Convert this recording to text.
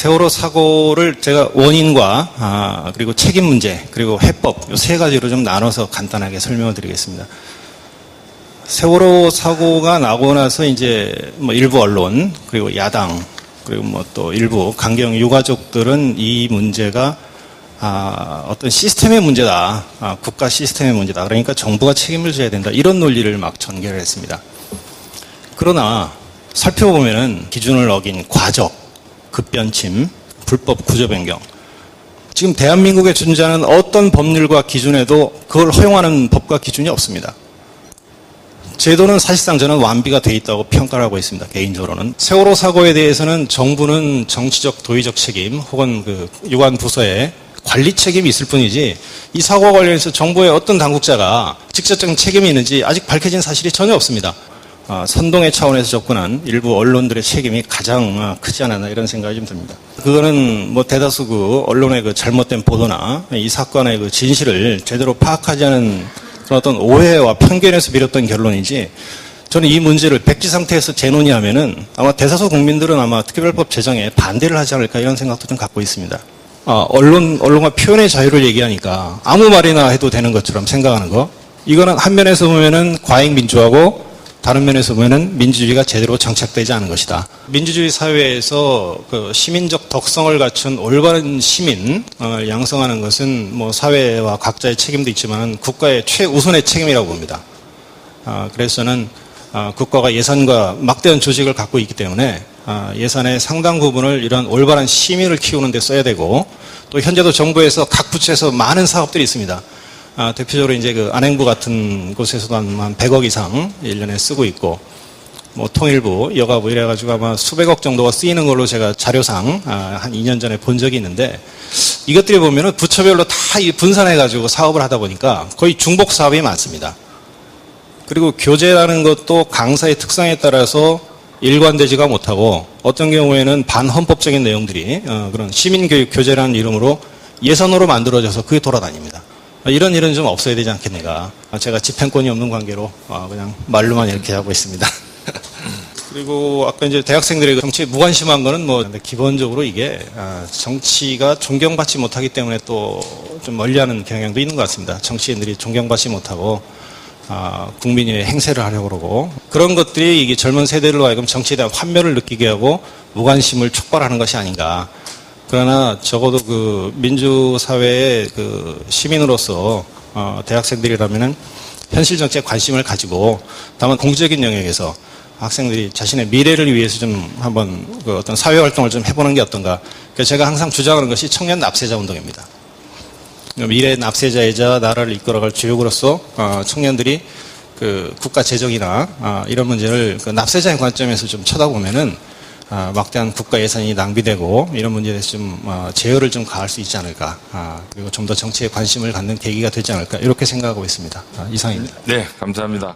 세월호 사고를 제가 원인과 그리고 책임 문제 그리고 해법 이 세 가지로 좀 나눠서 간단하게 설명을 드리겠습니다. 세월호 사고가 나고 나서 이제 뭐 일부 언론 그리고 야당 그리고 뭐 또 일부 강경 유가족들은 이 문제가 어떤 시스템의 문제다, 국가 시스템의 문제다. 그러니까 정부가 책임을 져야 된다. 이런 논리를 막 전개를 했습니다. 그러나 살펴보면은 기준을 어긴 과적, 급변침, 불법 구조 변경. 지금 대한민국에 존재하는 어떤 법률과 기준에도 그걸 허용하는 법과 기준이 없습니다. 제도는 사실상 저는 완비가 돼 있다고 평가를 하고 있습니다. 개인적으로는. 세월호 사고에 대해서는 정부는 정치적 도의적 책임 혹은 그 유관 부서의 관리 책임이 있을 뿐이지 이 사고와 관련해서 정부의 어떤 당국자가 직접적인 책임이 있는지 아직 밝혀진 사실이 전혀 없습니다. 선동의 차원에서 접근한 일부 언론들의 책임이 가장 크지 않았나 이런 생각이 좀 듭니다. 그거는 뭐 대다수 그 언론의 그 잘못된 보도나 이 사건의 그 진실을 제대로 파악하지 않은 그런 어떤 오해와 편견에서 비롯된 결론이지 저는 이 문제를 백지 상태에서 재논의하면은 아마 대다수 국민들은 아마 특별법 제정에 반대를 하지 않을까 이런 생각도 좀 갖고 있습니다. 언론과 표현의 자유를 얘기하니까 아무 말이나 해도 되는 것처럼 생각하는 거. 이거는 한 면에서 보면은 과잉 민주화고 다른 면에서 보면은 민주주의가 제대로 정착되지 않은 것이다. 민주주의 사회에서 그 시민적 덕성을 갖춘 올바른 시민을 양성하는 것은 뭐 사회와 각자의 책임도 있지만 국가의 최우선의 책임이라고 봅니다. 그래서 저는 국가가 예산과 막대한 조직을 갖고 있기 때문에 예산의 상당 부분을 이런 올바른 시민을 키우는 데 써야 되고 또 현재도 정부에서 각 부처에서 많은 사업들이 있습니다. 대표적으로 이제 그 안행부 같은 곳에서도 한 100억 이상 1년에 쓰고 있고, 뭐 통일부, 여가부 이래가지고 아마 수백억 정도가 쓰이는 걸로 제가 자료상 한 2년 전에 본 적이 있는데, 이것들이 보면은 부처별로 다 분산해가지고 사업을 하다 보니까 거의 중복 사업이 많습니다. 그리고 교재라는 것도 강사의 특성에 따라서 일관되지가 못하고, 어떤 경우에는 반헌법적인 내용들이 그런 시민교육 교재라는 이름으로 예산으로 만들어져서 그게 돌아다닙니다. 이런 일은 좀 없어야 되지 않겠는가. 제가 집행권이 없는 관계로 그냥 말로만 이렇게 하고 있습니다. 그리고 아까 이제 대학생들이 정치에 무관심한 거는 뭐 기본적으로 이게 정치가 존경받지 못하기 때문에 또 좀 멀리하는 경향도 있는 것 같습니다. 정치인들이 존경받지 못하고 국민이 행세를 하려고 그러고 그런 것들이 이게 젊은 세대로 하여금 정치에 대한 환멸을 느끼게 하고 무관심을 촉발하는 것이 아닌가. 그러나 적어도 그 민주사회의 그 시민으로서 대학생들이라면은 현실 정치에 관심을 가지고 다만 공적인 영역에서 학생들이 자신의 미래를 위해서 좀 한번 그 어떤 사회 활동을 좀 해보는 게 어떤가. 그래서 제가 항상 주장하는 것이 청년 납세자 운동입니다. 미래 납세자이자 나라를 이끌어갈 주역으로서 청년들이 그 국가 재정이나 이런 문제를 그 납세자의 관점에서 좀 쳐다보면은 막대한 국가 예산이 낭비되고 이런 문제에 대해서 좀 제어를 좀 가할 수 있지 않을까. 그리고 좀 더 정치에 관심을 갖는 계기가 되지 않을까. 이렇게 생각하고 있습니다. 이상입니다. 네, 감사합니다.